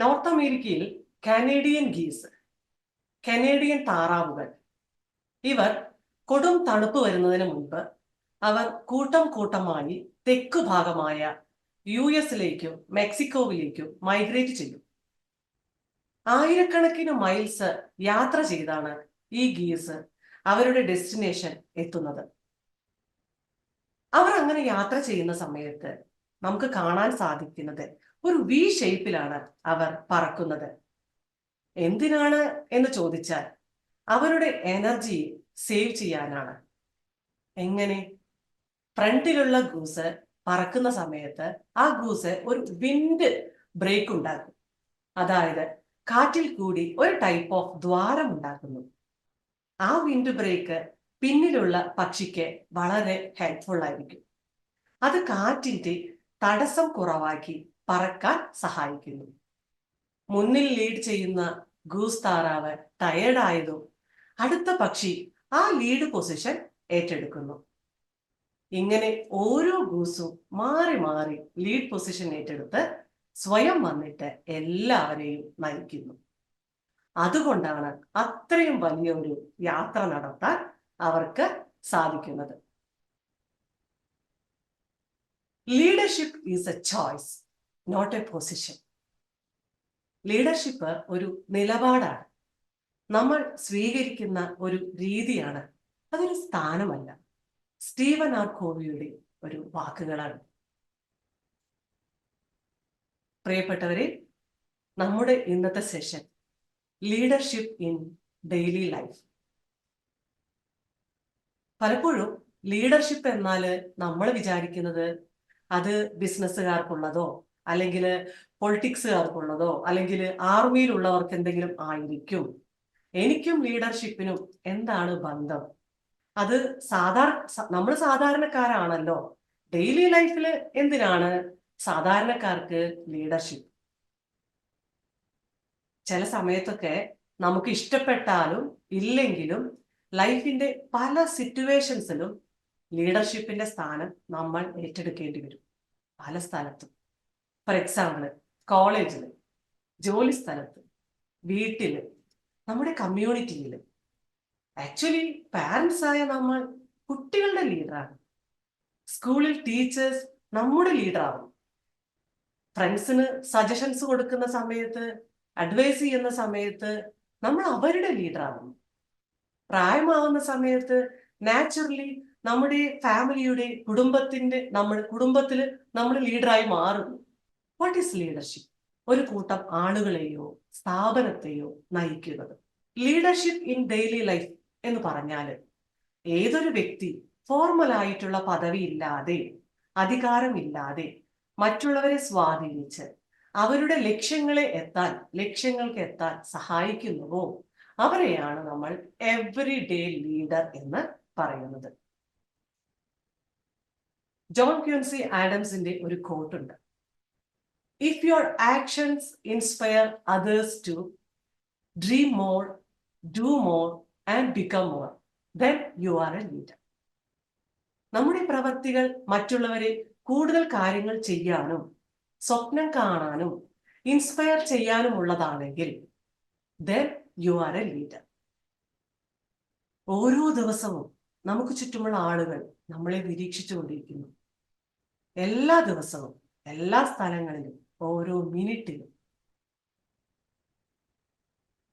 North അമേരിക്കയിൽ Canadian ഗീസ്, Canadian താറാവുകൾ, ഇവർ കൊടും തണുപ്പ് വരുന്നതിന് മുൻപ് അവർ കൂട്ടം കൂട്ടമായി തെക്കു ഭാഗമായ US-ലേക്കും മെക്സിക്കോവിലേക്കും മൈഗ്രേറ്റ് ചെയ്യും. ആയിരക്കണക്കിന് മൈൽസ് യാത്ര ചെയ്താണ് ഈ ഗീസ് അവരുടെ ഡെസ്റ്റിനേഷൻ എത്തുന്നത്. അവർ അങ്ങനെ യാത്ര ചെയ്യുന്ന സമയത്ത് നമുക്ക് കാണാൻ സാധിക്കുന്നത് ഒരു വി ഷേപ്പിലാണ് അവർ പറക്കുന്നത്. എന്തിനാണ് എന്ന് ചോദിച്ചാൽ അവരുടെ എനർജി സേവ് ചെയ്യാനാണ്. എങ്ങനെ? ഫ്രണ്ടിലുള്ള ഗൂസ് പറക്കുന്ന സമയത്ത് ആ ഗൂസ് ഒരു വിൻഡ് ബ്രേക്ക് ഉണ്ടാക്കും. അതായത് കാറ്റിൽ കൂടി ഒരു ടൈപ്പ് ഓഫ് ദ്വാരം ഉണ്ടാക്കുന്നു. ആ വിൻഡ് ബ്രേക്ക് പിന്നിലുള്ള പക്ഷിക്ക് വളരെ ഹെൽപ്ഫുൾ ആയിരിക്കും. അത് കാറ്റിന്റെ തടസ്സം കുറവാക്കി പറക്കാൻ സഹായിക്കുന്നു. മുന്നിൽ ലീഡ് ചെയ്യുന്ന ഗൂസ് താറാവ് ടയേർഡായതും അടുത്ത പക്ഷി ആ ലീഡ് പൊസിഷൻ ഏറ്റെടുക്കുന്നു. ഇങ്ങനെ ഓരോ ഗൂസും മാറി മാറി ലീഡ് പൊസിഷൻ ഏറ്റെടുത്ത് സ്വയം വന്നിട്ട് എല്ലാവരെയും നയിക്കുന്നു. അതുകൊണ്ടാണ് അത്രയും വലിയൊരു യാത്ര നടത്താൻ അവർക്ക് സാധിക്കുന്നത്. Leadership is a choice, not a position. Leadership ഒരു നിലപാടാണ്, നമ്മൾ സ്വീകരിക്കുന്ന ഒരു രീതിയാണ്, അതൊരു സ്ഥാനമല്ല. സ്റ്റീവൻ ആർ കോവിയുടെ ഒരു വാക്കുകളാണ്. പ്രിയപ്പെട്ടവരെ, നമ്മുടെ ഇന്നത്തെ session leadership in daily life. പലപ്പോഴും ലീഡർഷിപ്പ് എന്നാൽ നമ്മൾ വിചാരിക്കുന്നത് അത് ബിസിനസ്സുകാർക്കുള്ളതോ അല്ലെങ്കിൽ പൊളിറ്റിക്സുകാർക്കുള്ളതോ അല്ലെങ്കിൽ ആർമിയിലുള്ളവർക്ക് എന്തെങ്കിലും ആയിരിക്കും. എനിക്കും ലീഡർഷിപ്പിനും എന്താണ് ബന്ധം? അത് നമ്മൾ സാധാരണക്കാരാണല്ലോ. ഡെയിലി ലൈഫിൽ എന്തിനാണ് സാധാരണക്കാർക്ക് ലീഡർഷിപ്പ്? ചില സമയത്തൊക്കെ നമുക്ക് ഇഷ്ടപ്പെട്ടാലും ഇല്ലെങ്കിലും ലൈഫിന്റെ പല സിറ്റുവേഷൻസിലും ലീഡർഷിപ്പിന്റെ സ്ഥാനം നമ്മൾ ഏറ്റെടുക്കേണ്ടി വരും. പല സ്ഥലത്തും. ഫോർ എക്സാമ്പിൾ, കോളേജിൽ, ജോലി സ്ഥലത്ത്, വീട്ടില്, നമ്മുടെ കമ്മ്യൂണിറ്റിയിൽ. ആക്ച്വലി പാരൻസ് ആയ നമ്മൾ കുട്ടികളുടെ ലീഡറാണ്. സ്കൂളിൽ ടീച്ചേഴ്സ് നമ്മുടെ ലീഡറാകും. ഫ്രണ്ട്സിന് സജഷൻസ് കൊടുക്കുന്ന സമയത്ത്, അഡ്വൈസ് ചെയ്യുന്ന സമയത്ത് നമ്മൾ അവരുടെ ലീഡറാകുന്നു. പ്രായമാവുന്ന സമയത്ത് നാച്ചുറലി നമ്മുടെ ഫാമിലിയുടെ കുടുംബത്തിൽ നമ്മൾ ലീഡറായി മാറുന്നു. What is leadership? ഒരു കൂട്ടം ആളുകളെയോ സ്ഥാപനത്തെയോ നയിക്കുന്നത്. ലീഡർഷിപ്പ് ഇൻ ഡെയിലി ലൈഫ് എന്ന് പറഞ്ഞാൽ ഏതൊരു വ്യക്തി ഫോർമൽ ആയിട്ടുള്ള പദവി ഇല്ലാതെ, അധികാരമില്ലാതെ മറ്റുള്ളവരെ സ്വാധീനിച്ച് അവരുടെ ലക്ഷ്യങ്ങൾക്ക് എത്താൻ സഹായിക്കുന്നുവോ അവരെയാണ് നമ്മൾ എവറി ഡേ ലീഡർ എന്ന് പറയുന്നത്. ജോൺ ക്വിൻസി ആഡംസിന്റെ ഒരു കോട്ടുണ്ട്. If your actions inspire others to dream more, do more and become more, then you are a leader. നമ്മുടെ പ്രവൃത്തികൾ മറ്റുള്ളവരെ കൂടുതൽ കാര്യങ്ങൾ ചെയ്യാനും സ്വപ്നം കാണാനും inspire ചെയ്യാനുമുള്ളതാണെങ്കിൽ then you are a leader. ഓരോ ദിവസവും നമുക്ക് ചുറ്റുമുള്ള ആളുകൾ നമ്മളെ നിരീക്ഷിച്ചുകൊണ്ടിരിക്കുന്നു. എല്ലാ ദിവസവും, എല്ലാ സ്ഥലങ്ങളിലും, ഓരോ മിനിറ്റിലും.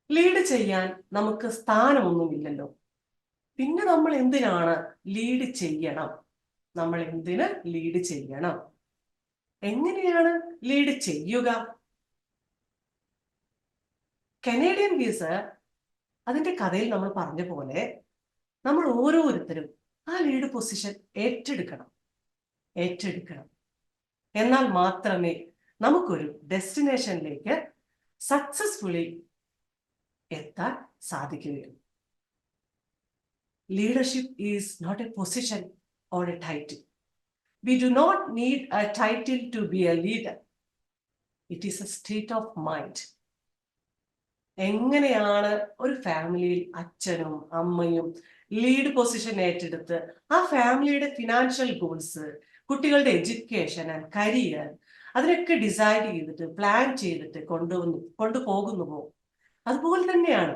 ലീഡ് ചെയ്യാൻ നമുക്ക് സ്ഥാനമൊന്നുമില്ലല്ലോ. പിന്നെ നമ്മൾ എന്തിനാണ് ലീഡ് ചെയ്യണം? നമ്മൾ എന്തിന് ലീഡ് ചെയ്യണം? എങ്ങനെയാണ് ലീഡ് ചെയ്യുക? കനേഡിയൻ ഗീസ് അതിന്റെ കഥയിൽ നമ്മൾ പറഞ്ഞ പോലെ നമ്മൾ ഓരോരുത്തരും ആ ലീഡ് പൊസിഷൻ ഏറ്റെടുക്കണം. എന്നാൽ മാത്രമേ നമുക്കൊരു ഡെസ്റ്റിനേഷനിലേക്ക് സക്സസ്ഫുള്ളി എത്താൻ സാധിക്കുകയുള്ളൂ. Leadership is not a position or a title. We do not need a title to be a leader. It is a state of mind. എങ്ങനെയാണ് ഒരു ഫാമിലിയിൽ അച്ഛനും അമ്മയും ലീഡ് പൊസിഷൻ ഏറ്റെടുത്ത് ആ ഫാമിലിയുടെ ഫിനാൻഷ്യൽ ഗോൾസ്, കുട്ടികളുടെ എഡ്യൂക്കേഷൻ ആൻഡ് കരിയർ, അതിനൊക്കെ ഡിസൈഡ് ചെയ്തിട്ട് പ്ലാൻ ചെയ്തിട്ട് കൊണ്ടുപോകുന്നുവോ? അതുപോലെ തന്നെയാണ്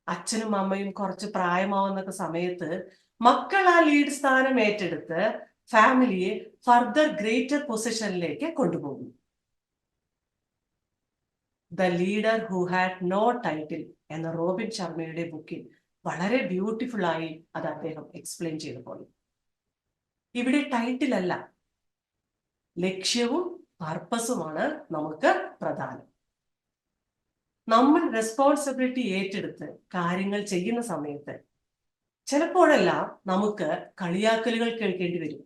അച്ഛനും അമ്മയും കുറച്ച് പ്രായമാവുന്ന സമയത്ത് മക്കൾ ആ ലീഡ് സ്ഥാനം ഏറ്റെടുത്ത് ഫാമിലിയെ ഫർദർ ഗ്രേറ്റർ പൊസിഷനിലേക്ക് കൊണ്ടുപോകുന്നു. The leader who had no title എന്ന റോബിൻ ശർമ്മയുടെ ബുക്കിൽ വളരെ ബ്യൂട്ടിഫുൾ ആയി അത് അദ്ദേഹം എക്സ്പ്ലെയിൻ ചെയ്തു പോയി. ഇവിടെ ടൈറ്റിൽ അല്ല, ലക്ഷ്യവും പർപ്പസുമാണ് നമുക്ക് പ്രധാനം. നമ്മൾ റെസ്പോൺസിബിലിറ്റി ഏറ്റെടുത്ത് കാര്യങ്ങൾ ചെയ്യുന്ന സമയത്ത് ചിലപ്പോഴെല്ലാം നമുക്ക് കളിയാക്കലുകൾ കേൾക്കേണ്ടി വരും,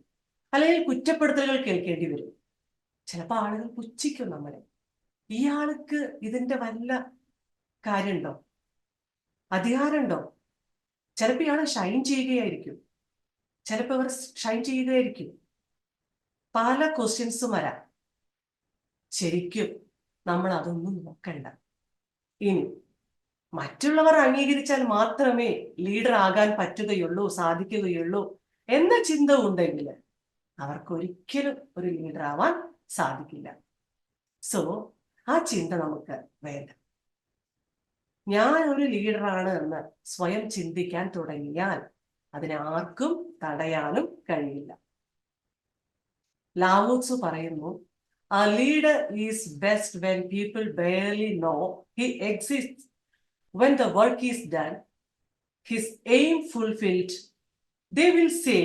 അല്ലെങ്കിൽ കുറ്റപ്പെടുത്തലുകൾ കേൾക്കേണ്ടി വരും. ചിലപ്പോൾ ആളുകൾ പുച്ഛിക്കും നമ്മളെ. ഈ ആൾക്ക് ഇതിന്റെ വല്ല കാര്യമുണ്ടോ, അധികാരമുണ്ടോ? ചിലപ്പോൾ ഇയാൾ ഷൈൻ ചെയ്യുകയായിരിക്കും, ചിലപ്പോൾ അവർ ഷൈൻ ചെയ്യുകയായിരിക്കും. പല ക്വസ്റ്റ്യൻസും വരാം. ശരിക്കും നമ്മൾ അതൊന്നും നോക്കണ്ട. ഇനി മറ്റുള്ളവർ അംഗീകരിച്ചാൽ മാത്രമേ ലീഡർ ആകാൻ പറ്റുകയുള്ളൂ, സാധിക്കുകയുള്ളൂ എന്ന ചിന്ത ഉണ്ടെങ്കിൽ അവർക്കൊരിക്കലും ഒരു ലീഡർ ആവാൻ സാധിക്കില്ല. സോ ആ ചിന്ത നമുക്ക് വേണ്ട. ഞാൻ ഒരു ലീഡറാണ് എന്ന് സ്വയം ചിന്തിക്കാൻ തുടങ്ങിയാൽ അതിനെ ആർക്കും തടയാനും കഴിയില്ല. ലാവോത്സു പറയുന്നു, a leader is best when people barely know he exists. When the work is done, his aim fulfilled, they will say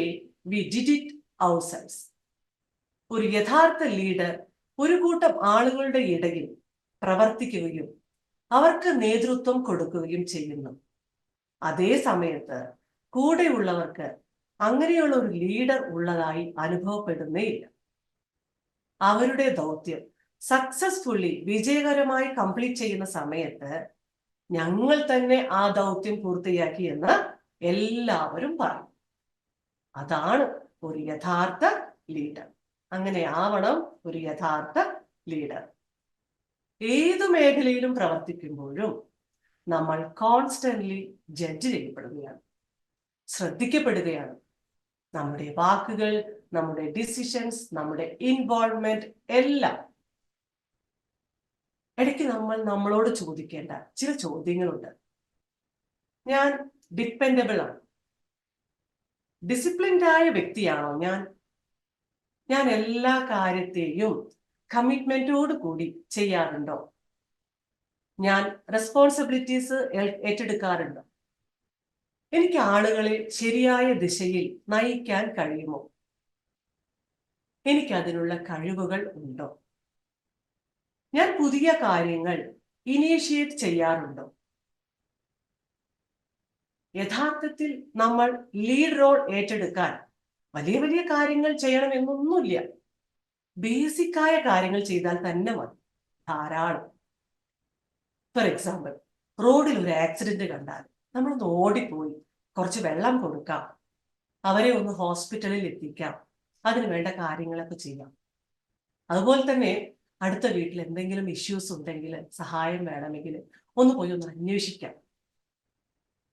we did it ourselves. ഒരു യഥാർത്ഥ ലീഡർ ഒരു കൂട്ടം ആളുകളുടെ ഇടയിൽ പ്രവർത്തിക്കുകയും അവർക്ക് നേതൃത്വം കൊടുക്കുകയും ചെയ്യുന്നു. അതേ സമയത്ത് കൂടെയുള്ളവർക്ക് അങ്ങനെയുള്ള ഒരു ലീഡർ ഉള്ളതായി അനുഭവപ്പെടുന്നേ ഇല്ല. അവരുടെ ദൗത്യം സക്സസ്ഫുള്ളി വിജയകരമായി കംപ്ലീറ്റ് ചെയ്യുന്ന സമയത്ത് ഞങ്ങൾ തന്നെ ആ ദൗത്യം പൂർത്തിയാക്കി എന്ന് എല്ലാവരും പറയും. അതാണ് ഒരു യഥാർത്ഥ ലീഡർ. അങ്ങനെ ആവണം ഒരു യഥാർത്ഥ ലീഡർ. ഏതു മേഖലയിലും പ്രവർത്തിക്കുമ്പോഴും നമ്മൾ കോൺസ്റ്റന്റ്ലി ജഡ്ജ് ചെയ്യപ്പെടുകയാണ്, ശ്രദ്ധിക്കപ്പെടുകയാണ്. നമ്മുടെ വാക്കുകൾ, നമ്മുടെ ഡിസിഷൻസ്, നമ്മുടെ ഇൻവോൾവ്മെന്റ് എല്ലാം. ഇടയ്ക്ക് നമ്മൾ നമ്മളോട് ചോദിക്കേണ്ട ചില ചോദ്യങ്ങളുണ്ട്. ഞാൻ ഡിപ്പെൻഡബിൾ ആണ്, ഡിസിപ്ലിൻഡ് ആയ വ്യക്തിയാണോ ഞാൻ എല്ലാ കാര്യത്തെയും കമ്മിറ്റ്മെന്റോട് കൂടി ചെയ്യാറുണ്ടോ? ഞാൻ റെസ്പോൺസിബിലിറ്റീസ് ഏറ്റെടുക്കാറുണ്ടോ? എനിക്ക് ആളുകളെ ശരിയായ ദിശയിൽ നയിക്കാൻ കഴിയുമോ? എനിക്കതിനുള്ള കഴിവുകൾ ഉണ്ടോ? ഞാൻ പുതിയ കാര്യങ്ങൾ ഇനീഷ്യേറ്റ് ചെയ്യാറുണ്ടോ? യഥാർത്ഥത്തിൽ നമ്മൾ ലീഡ് റോൾ ഏറ്റെടുക്കാൻ വലിയ വലിയ കാര്യങ്ങൾ ചെയ്യണമെന്നൊന്നുമില്ല. ബേസിക്കായ കാര്യങ്ങൾ ചെയ്താൽ തന്നെ മതി, ധാരാളം. ഫോർ എക്സാമ്പിൾ, റോഡിൽ ഒരു ആക്സിഡന്റ് കണ്ടാൽ നമ്മളൊന്ന് ഓടിപ്പോയി കുറച്ച് വെള്ളം കൊടുക്കാം, അവരെ ഒന്ന് ഹോസ്പിറ്റലിൽ എത്തിക്കാം, അതിന് വേണ്ട കാര്യങ്ങളൊക്കെ ചെയ്യാം. അതുപോലെ തന്നെ അടുത്ത വീട്ടിൽ എന്തെങ്കിലും ഇഷ്യൂസ് ഉണ്ടെങ്കിൽ, സഹായം വേണമെങ്കിൽ ഒന്ന് പോയി ഒന്ന് അന്വേഷിക്കാം.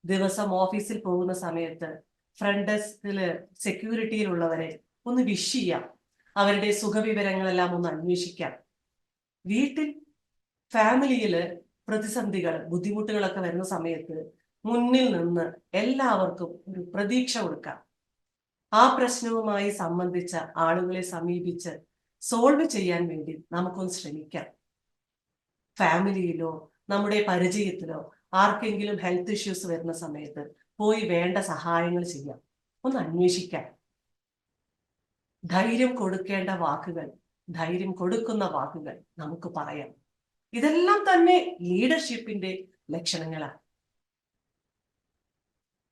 ദിവസം ഓഫീസിൽ പോകുന്ന സമയത്ത് ഫ്രണ്ട് ഡെസ്കില് സെക്യൂരിറ്റിയിലുള്ളവരെ ഒന്ന് വിഷ് ചെയ്യാം, അവരുടെ സുഖവിവരങ്ങളെല്ലാം ഒന്ന് അന്വേഷിക്കാം. വീട്ടിൽ ഫാമിലിയില് പ്രതിസന്ധികൾ, ബുദ്ധിമുട്ടുകളൊക്കെ വരുന്ന സമയത്ത് മുന്നിൽ നിന്ന് എല്ലാവർക്കും ഒരു പ്രതീക്ഷ കൊടുക്കാം. ആ പ്രശ്നവുമായി സംബന്ധിച്ച ആളുകളെ സമീപിച്ച് സോൾവ് ചെയ്യാൻ വേണ്ടി നമുക്കൊന്ന് ശ്രമിക്കാം. ഫാമിലിയിലോ നമ്മുടെ പരിചയത്തിലോ ആർക്കെങ്കിലും ഹെൽത്ത് ഇഷ്യൂസ് വരുന്ന സമയത്ത് പോയി വേണ്ട സഹായങ്ങൾ ചെയ്യാം, ഒന്ന് അന്വേഷിക്കാം. ധൈര്യം കൊടുക്കേണ്ട വാക്കുകൾ, ധൈര്യം കൊടുക്കുന്ന വാക്കുകൾ നമുക്ക് പറയാം. ഇതെല്ലാം തന്നെ ലീഡർഷിപ്പിന്റെ ലക്ഷണങ്ങളാണ്.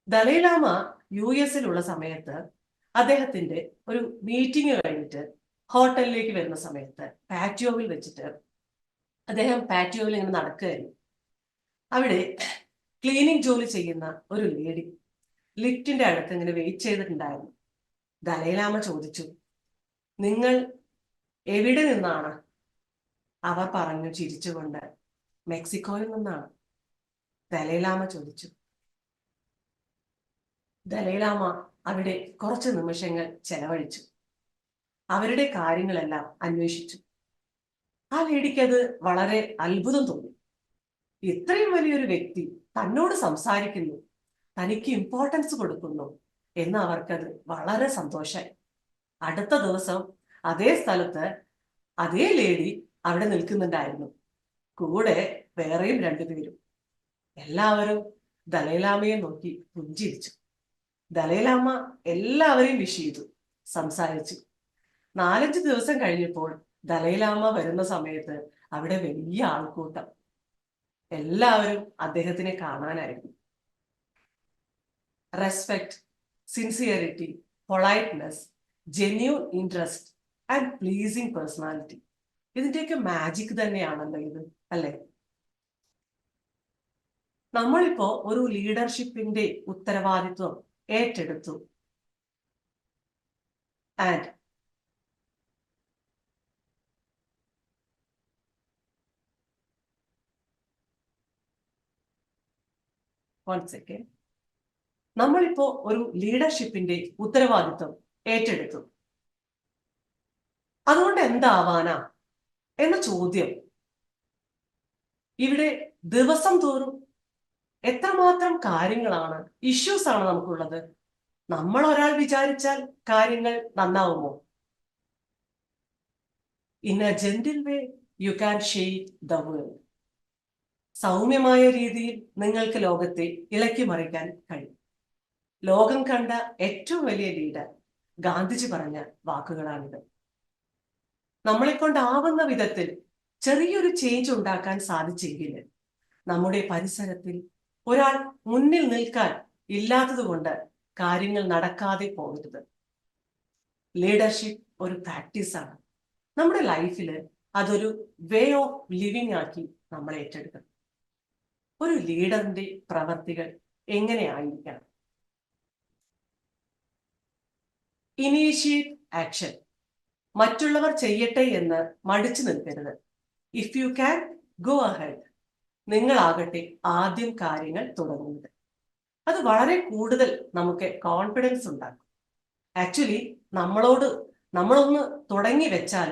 ദലൈലാമ US-ലുള്ള സമയത്ത് അദ്ദേഹത്തിന്റെ ഒരു മീറ്റിംഗ് കഴിഞ്ഞിട്ട് ഹോട്ടലിലേക്ക് വരുന്ന സമയത്ത് പാറ്റിയോവിൽ വെച്ചിട്ട് അദ്ദേഹം പാറ്റിയോവിൽ ഇങ്ങനെ നടക്കുകയായിരുന്നു. അവിടെ ക്ലീനിങ് ജോലി ചെയ്യുന്ന ഒരു ലേഡി ലിഫ്റ്റിന്റെ അടുത്ത് ഇങ്ങനെ വെയിറ്റ് ചെയ്തിട്ടുണ്ടായിരുന്നു. ദലൈലാമ ചോദിച്ചു, നിങ്ങൾ എവിടെ നിന്നാണ്? അവർ പറഞ്ഞു ചിരിച്ചുകൊണ്ട്, മെക്സിക്കോയിൽ നിന്നാണ്. ദലൈലാമ ചോദിച്ചു. ദലൈലാമ അവിടെ കുറച്ച് നിമിഷങ്ങൾ ചെലവഴിച്ചു. അവരുടെ കാര്യങ്ങളെല്ലാം അന്വേഷിച്ചു. ആ ലേഡിക്ക് അത് വളരെ അത്ഭുതം തോന്നി. ഇത്രയും വലിയൊരു വ്യക്തി തന്നോട് സംസാരിക്കുന്നു, തനിക്ക് ഇമ്പോർട്ടൻസ് കൊടുക്കുന്നു എന്ന് അവർക്കത് വളരെ സന്തോഷമായി. അടുത്ത ദിവസം അതേ സ്ഥലത്ത് അതേ ലേഡി അവിടെ നിൽക്കുന്നുണ്ടായിരുന്നു, കൂടെ വേറെയും രണ്ടുപേരും. എല്ലാവരും ദലൈലാമയെ നോക്കി പുഞ്ചിരിച്ചു. ദലൈലാമ എല്ലാവരെയും വിഷ് ചെയ്തു, സംസാരിച്ചു. 4-5 ദിവസം കഴിഞ്ഞപ്പോൾ ദലൈലാമ വരുന്ന സമയത്ത് അവിടെ വലിയ ആൾക്കൂട്ടം. എല്ലാവരും അദ്ദേഹത്തിനെ കാണാനായിരുന്നു. Respect, sincerity, politeness, genuine interest and pleasing personality, ഇതിന്റെയൊക്കെ മാജിക് തന്നെയാണല്ലോ ഇത്, അല്ലെ? നമ്മളിപ്പോ ഒരു ലീഡർഷിപ്പിന്റെ ഉത്തരവാദിത്വം ഏറ്റെടുത്തു. ആൻഡ് നമ്മളിപ്പോ ഒരു ലീഡർഷിപ്പിന്റെ ഉത്തരവാദിത്വം ഏറ്റെടുത്തു. അതുകൊണ്ട് എന്താവാനാ എന്ന ചോദ്യം ഇവിടെ ദിവസം തോറും എത്രമാത്രം കാര്യങ്ങളാണ്, ഇഷ്യൂസ് ആണ് നമുക്കുള്ളത്. നമ്മൾ ഒരാൾ വിചാരിച്ചാൽ കാര്യങ്ങൾ നന്നാവുമോ? In a gentle way you can shake the world. സൗമ്യമായ രീതിയിൽ നിങ്ങൾക്ക് ലോകത്തെ ഇളക്കി മറിക്കാൻ കഴിയും. ലോകം കണ്ട ഏറ്റവും വലിയ ലീഡർ ഗാന്ധിജി പറഞ്ഞ വാക്കുകളാണിത്. നമ്മളെ കൊണ്ടാവുന്ന വിധത്തിൽ ചെറിയൊരു ചേഞ്ച് ഉണ്ടാക്കാൻ സാധിച്ചെങ്കിൽ നമ്മുടെ പരിസരത്തിൽ ഒരാൾ മുന്നിൽ നിൽക്കാൻ ഇല്ലാത്തത് കൊണ്ട് കാര്യങ്ങൾ നടക്കാതെ പോകരുത്. ലീഡർഷിപ്പ് ഒരു പ്രാക്ടീസാണ്. നമ്മുടെ ലൈഫിൽ അതൊരു വേ ഓഫ് ലിവിങ് ആക്കി നമ്മൾ ഏറ്റെടുക്കണം. ഒരു ലീഡറിന്റെ പ്രവർത്തികൾ എങ്ങനെയായിരിക്കണം? Initiate action. മറ്റുള്ളവർ ചെയ്യട്ടെ എന്ന് മടിച്ചു നിൽക്കരുത്. If you can, go ahead. നിങ്ങളാകട്ടെ ആദ്യം കാര്യങ്ങൾ തുടങ്ങുന്നത്. അത് വളരെ കൂടുതൽ നമുക്ക് കോൺഫിഡൻസ് ഉണ്ടാക്കും. ആക്ച്വലി നമ്മളൊന്ന് തുടങ്ങി വെച്ചാൽ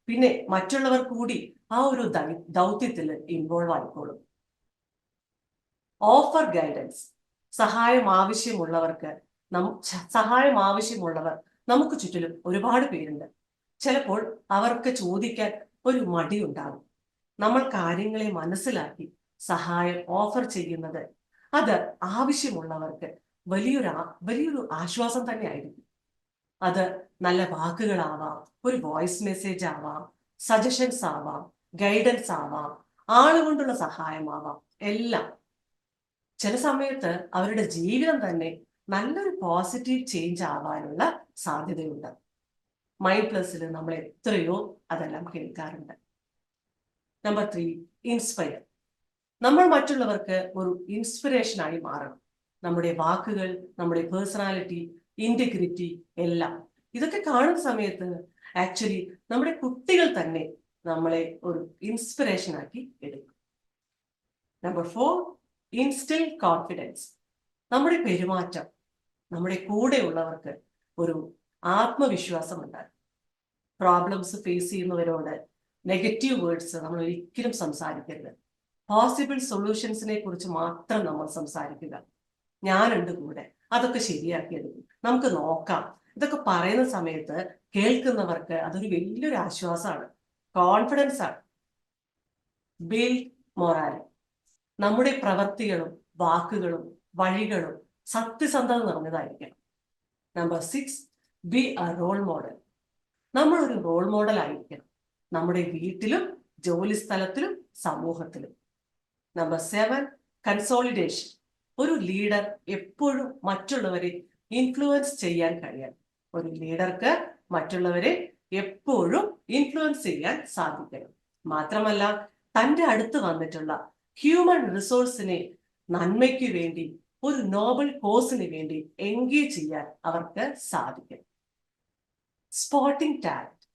പിന്നെ മറ്റുള്ളവർ കൂടി ആ ഒരു ദൗത്യത്തിൽ ഇൻവോൾവ് ആയിക്കോളും. Offer guidance. സഹായം ആവശ്യമുള്ളവർ നമുക്ക് ചുറ്റിലും ഒരുപാട് പേരുണ്ട്. ചിലപ്പോൾ അവർക്ക് ചോദിക്കാൻ ഒരു മടി ഉണ്ടാകും. നമ്മൾ കാര്യങ്ങളെ മനസ്സിലാക്കി സഹായം ഓഫർ ചെയ്യുന്നത് അത് ആവശ്യമുള്ളവർക്ക് വലിയൊരു ആശ്വാസം തന്നെ ആയിരിക്കും. അത് നല്ല വാക്കുകളാവാം, ഒരു വോയിസ് മെസ്സേജ് ആവാം, സജഷൻസ് ആവാം, ഗൈഡൻസ് ആവാം, ആളുകൊണ്ടുള്ള സഹായമാവാം, എല്ലാം. ചില സമയത്ത് അവരുടെ ജീവിതം തന്നെ നല്ലൊരു പോസിറ്റീവ് ചേഞ്ച് ആവാനുള്ള സാധ്യതയുണ്ട്. മൈൻഡ് പ്ലസിൽ നമ്മൾ എത്രയോ അതെല്ലാം കേൾക്കാറുണ്ട്. Number 3, inspire. നമ്മൾ മറ്റുള്ളവർക്ക് ഒരു ഇൻസ്പിറേഷനായി മാറണം. നമ്മുടെ വാക്കുകൾ, നമ്മുടെ പേഴ്സണാലിറ്റി, ഇന്റഗ്രിറ്റി എല്ലാം ഇതൊക്കെ കാണുന്ന സമയത്ത് ആക്ച്വലി നമ്മുടെ കുട്ടികൾ തന്നെ നമ്മളെ ഒരു ഇൻസ്പിറേഷൻ ആക്കി എടുക്കും. Number 4, ഇൻസ്റ്റിൽ confidence. നമ്മുടെ പെരുമാറ്റം നമ്മുടെ കൂടെയുള്ളവർക്ക് ഒരു ആത്മവിശ്വാസം ഉണ്ടാകും. പ്രോബ്ലംസ് ഫേസ് ചെയ്യുന്നവരോട് നെഗറ്റീവ് വേർഡ്സ് നമ്മൾ ഒരിക്കലും സംസാരിക്കരുത്. പോസിബിൾ സൊല്യൂഷൻസിനെ കുറിച്ച് മാത്രം നമ്മൾ സംസാരിക്കുക. ഞാനുണ്ട് കൂടെ, അതൊക്കെ ശരിയാക്കിയെടുക്കും, നമുക്ക് നോക്കാം. ഇതൊക്കെ പറയുന്ന സമയത്ത് കേൾക്കുന്നവർക്ക് അതൊരു വലിയൊരു ആശ്വാസമാണ്, കോൺഫിഡൻസ് ആണ്. Build morality. നമ്മുടെ പ്രവൃത്തികളും വാക്കുകളും വഴികളും സത്യസന്ധത നിറഞ്ഞതായിരിക്കണം. Number 6, be a role model. നമ്മൾ ഒരു റോൾ മോഡൽ ആയിരിക്കണം, നമ്മുടെ വീട്ടിലും ജോലി സ്ഥലത്തിലും സമൂഹത്തിലും. Number 7, consolidation. ഒരു ലീഡർ എപ്പോഴും മറ്റുള്ളവരെ ഇൻഫ്ലുവൻസ് ചെയ്യാൻ കഴിയണം. ഒരു ലീഡർക്ക് മറ്റുള്ളവരെ എപ്പോഴും ഇൻഫ്ലുവൻസ് ചെയ്യാൻ സാധിക്കണം. മാത്രമല്ല തൻ്റെ അടുത്ത് വന്നിട്ടുള്ള ഹ്യൂമൻ റിസോഴ്സിനെ നന്മയ്ക്ക് വേണ്ടി, ഒരു നോബൽ കോസിന് വേണ്ടി എൻഗേജ് ചെയ്യാൻ അവർക്ക് സാധിക്കും. Spotting talent.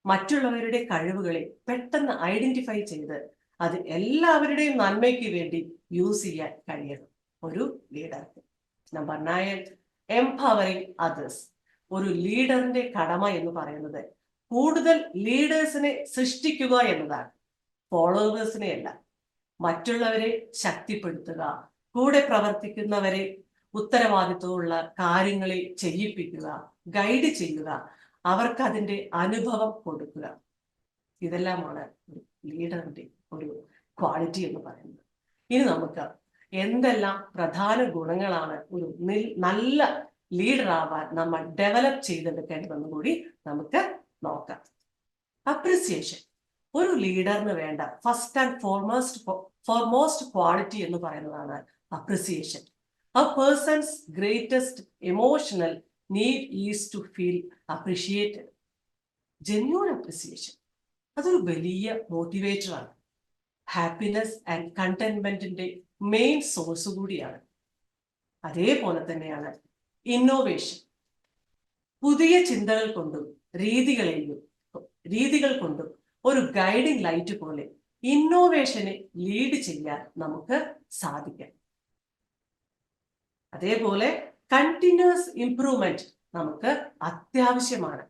മറ്റുള്ളവരുടെ കഴിവുകളെ പെട്ടെന്ന് ഐഡന്റിഫൈ ചെയ്ത് അത് എല്ലാവരുടെയും നന്മയ്ക്ക് വേണ്ടി യൂസ് ചെയ്യാൻ കഴിയണം ഒരു ലീഡർക്ക്. Number 9, empowering others. ഒരു ലീഡറിന്റെ കടമ എന്ന് പറയുന്നത് കൂടുതൽ ലീഡേഴ്സിനെ സൃഷ്ടിക്കുക എന്നതാണ്, ഫോളോവേഴ്സിനെ അല്ല. മറ്റുള്ളവരെ ശക്തിപ്പെടുത്തുക, കൂടെ പ്രവർത്തിക്കുന്നവരെ ഉത്തരവാദിത്വമുള്ള കാര്യങ്ങളിൽ ചെയ്യിപ്പിക്കുക, ഗൈഡ് ചെയ്യുക, അവർക്ക് അതിൻ്റെ അനുഭവം കൊടുക്കുക. ഇതെല്ലാമാണ് ഒരു ലീഡറിന്റെ ഒരു ക്വാളിറ്റി എന്ന് പറയുന്നത്. ഇനി നമുക്ക് എന്തെല്ലാം പ്രധാന ഗുണങ്ങളാണ് ഒരു നല്ല ലീഡർ ആവാൻ നമ്മൾ ഡെവലപ്പ് ചെയ്തെടുക്കേണ്ടതെന്ന് കൂടി നമുക്ക് നോക്കാം. അപ്രിസിയേഷൻ ഒരു ലീഡറിന് വേണ്ട ഫസ്റ്റ് ആൻഡ് ഫോർമോസ്റ്റ് ക്വാളിറ്റി എന്ന് പറയുന്നതാണ് appreciation. A person's greatest emotional need is to feel appreciated. Genuine appreciation അതൊരു വലിയ മോട്ടിവേറ്ററാണ്. ഹാപ്പിനെസ് ആൻഡ് കണ്ടന്റ്മെന്റിന്റെ മെയിൻ സോഴ്സ് കൂടിയാണ്. അതേപോലെ തന്നെയാണ് ഇന്നോവേഷൻ. പുതിയ ചിന്തകൾ കൊണ്ടും രീതികൾ കൊണ്ടും ഒരു ഗൈഡിംഗ് ലൈറ്റ് പോലെ ഇന്നോവേഷനെ ലീഡ് ചെയ്യാൻ നമുക്ക് സാധിക്കാം. അതേപോലെ കണ്ടിന്യൂസ് ഇംപ്രൂവ്മെന്റ് നമുക്ക് അത്യാവശ്യമാണ്.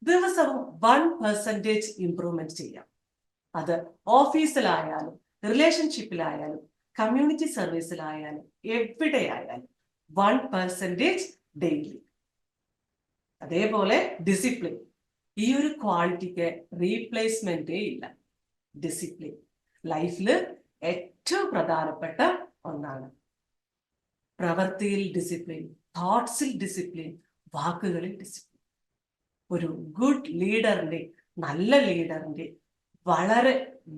ദിവസവും 1% ഇംപ്രൂവ്മെന്റ് ചെയ്യാം. അത് ഓഫീസിലായാലും റിലേഷൻഷിപ്പിലായാലും കമ്മ്യൂണിറ്റി സർവീസിലായാലും എവിടെയായാലും 1% ഡെയിലി. അതേപോലെ ഡിസിപ്ലിൻ, ഈ ഒരു ക്വാളിറ്റിക്ക് റീപ്ലേസ്മെന്റേ ഇല്ല. ഡിസിപ്ലിൻ ലൈഫിൽ ഏറ്റവും പ്രധാനപ്പെട്ട ഒന്നാണ്. പ്രവൃത്തിയിൽ ഡിസിപ്ലിൻ, തോട്ട്സിൽ ഡിസിപ്ലിൻ, വാക്കുകളിൽ ഡിസിപ്ലിൻ. ഒരു ഗുഡ് ലീഡറിന്റെ, നല്ല ലീഡറിന്റെ വളരെ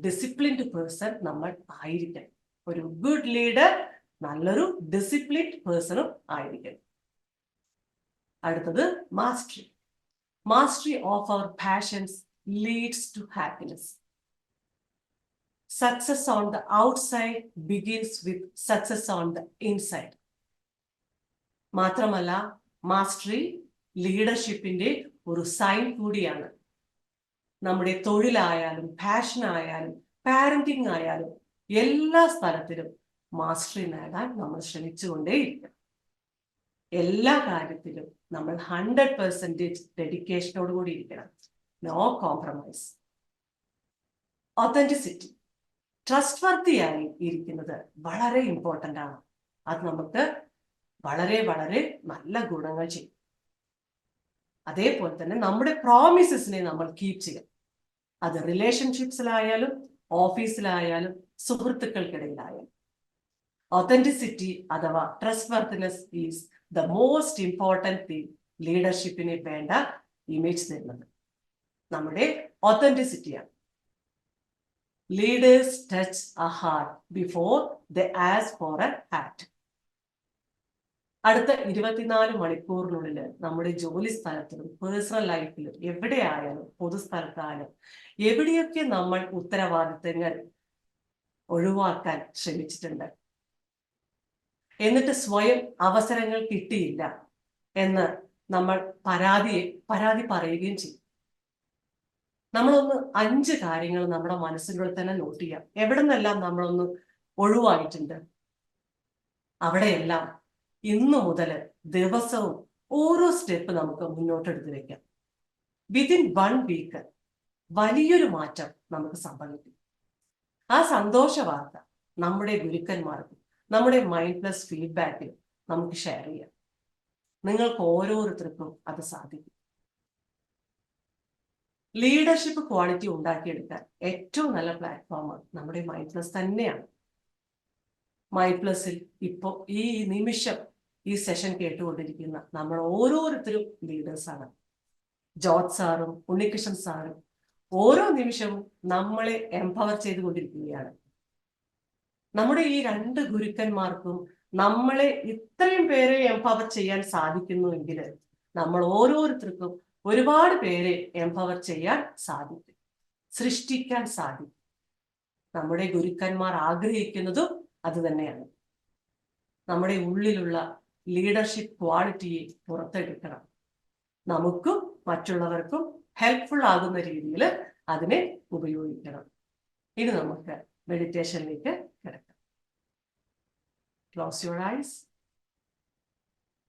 ഡിസിപ്ലിൻഡ് പേഴ്സൺ നമ്മൾ ആയിരിക്കണം. ഒരു ഗുഡ് ലീഡർ നല്ലൊരു ഡിസിപ്ലിൻഡ് പേഴ്സണും ആയിരിക്കണം. അടുത്തത് mastery. Mastery of our passions leads to happiness. Success on the outside begins with success on the inside. മാത്രമല്ല മാസ്റ്ററി ലീഡർഷിപ്പിന്റെ ഒരു സൈൻ കൂടിയാണ്. നമ്മുടെ തൊഴിലായാലും പാഷൻ ആയാലും പാരന്റിങ് ആയാലും എല്ലാ സ്ഥലത്തിലും മാസ്റ്ററി നേടാൻ നമ്മൾ ശ്രമിച്ചുകൊണ്ടേയിരിക്കണം. എല്ലാ കാര്യത്തിലും നമ്മൾ 100% ഡെഡിക്കേഷനോട് കൂടി ഇരിക്കണം. No compromise. ഒത്തന്റിസിറ്റി, ട്രസ്റ്റ് വർത്തിയായി ഇരിക്കുന്നത് വളരെ ഇമ്പോർട്ടൻ്റ് ആണ്. അത് നമുക്ക് വളരെ വളരെ നല്ല ഗുണങ്ങൾ ചെയ്യും. അതേപോലെ തന്നെ നമ്മുടെ പ്രോമിസസിനെ നമ്മൾ കീപ്പ് ചെയ്യണം. അത് റിലേഷൻഷിപ്സിലായാലും ഓഫീസിലായാലും സുഹൃത്തുക്കൾക്കിടയിലായാലും. ഒത്തന്റിസിറ്റി അഥവാ trustworthiness is the most important thing ലീഡർഷിപ്പിന് വേണ്ട ഇമേജ് തരുന്നത് നമ്മുടെ ഒത്തന്റിസിറ്റിയാണ്. Leaders touch a heart before they ask for a hat. അടുത്ത 24 മണിക്കൂറിനുള്ളിൽ നമ്മുടെ ജോലി സ്ഥലത്തിലും പേഴ്സണൽ ലൈഫിലും എവിടെയായാലും പൊതുസ്ഥലത്തായാലും എവിടെയൊക്കെ നമ്മൾ ഉത്തരവാദിത്തങ്ങൾ ഒഴിവാക്കാൻ ശ്രമിച്ചിട്ടുണ്ട്, എന്നിട്ട് സ്വയം അവസരങ്ങൾ കിട്ടിയില്ല എന്ന് നമ്മൾ പരാതി പറയുകയും ചെയ്യും. നമ്മളൊന്ന് 5 കാര്യങ്ങൾ നമ്മുടെ മനസ്സിനുള്ളിൽ തന്നെ നോട്ട് ചെയ്യാം. എവിടെ നിന്നെല്ലാം നമ്മളൊന്ന് ഒഴിവായിട്ടുണ്ട്, അവിടെയെല്ലാം ഇന്നു മുതൽ ദിവസവും ഓരോ സ്റ്റെപ്പ് നമുക്ക് മുന്നോട്ടെടുത്ത് വെക്കാം. വിതിൻ 1 വീക്ക് വലിയൊരു മാറ്റം നമുക്ക് സംഭവിക്കും. ആ സന്തോഷ വാർത്ത നമ്മുടെ ഗുരുക്കന്മാർക്കും നമ്മുടെ മൈൻഡ് പ്ലസ് ഫീഡ്ബാക്കിലും നമുക്ക് ഷെയർ ചെയ്യാം. നിങ്ങൾക്ക് ഓരോരുത്തർക്കും അത് സാധിക്കും. ലീഡർഷിപ്പ് ക്വാളിറ്റി ഉണ്ടാക്കിയെടുക്കാൻ ഏറ്റവും നല്ല പ്ലാറ്റ്ഫോം നമ്മുടെ മൈൻഡ് പ്ലസ് തന്നെയാണ്. മൈൻഡ് പ്ലസിൽ ഇപ്പോൾ ഈ നിമിഷം ഈ സെഷൻ കേട്ടുകൊണ്ടിരിക്കുന്ന നമ്മൾ ഓരോരുത്തരും ലീഡേഴ്സാണ്. ജോർജ് സാറും ഉണ്ണികൃഷ്ണൻ സാറും ഓരോ നിമിഷവും നമ്മളെ എംപവർ ചെയ്തുകൊണ്ടിരിക്കുകയാണ്. നമ്മുടെ ഈ 2 ഗുരുക്കന്മാർക്കും നമ്മളെ ഇത്രയും പേരെ എംപവർ ചെയ്യാൻ സാധിക്കുന്നുവെങ്കിൽ നമ്മൾ ഓരോരുത്തർക്കും ഒരുപാട് പേരെ എംപവർ ചെയ്യാൻ സാധിക്കും, സൃഷ്ടിക്കാൻ സാധിക്കും. നമ്മുടെ ഗുരുക്കന്മാർ ആഗ്രഹിക്കുന്നതും അത് തന്നെയാണ്. നമ്മുടെ ഉള്ളിലുള്ള ലീഡർഷിപ്പ് ക്വാളിറ്റിയെ പുറത്തെടുക്കണം. നമുക്കും മറ്റുള്ളവർക്കും ഹെൽപ്ഫുൾ ആകുന്ന രീതിയിൽ അതിനെ ഉപയോഗിക്കണം. ഇനി നമുക്ക് മെഡിറ്റേഷനിലേക്ക് കിടക്കാം. Close your eyes.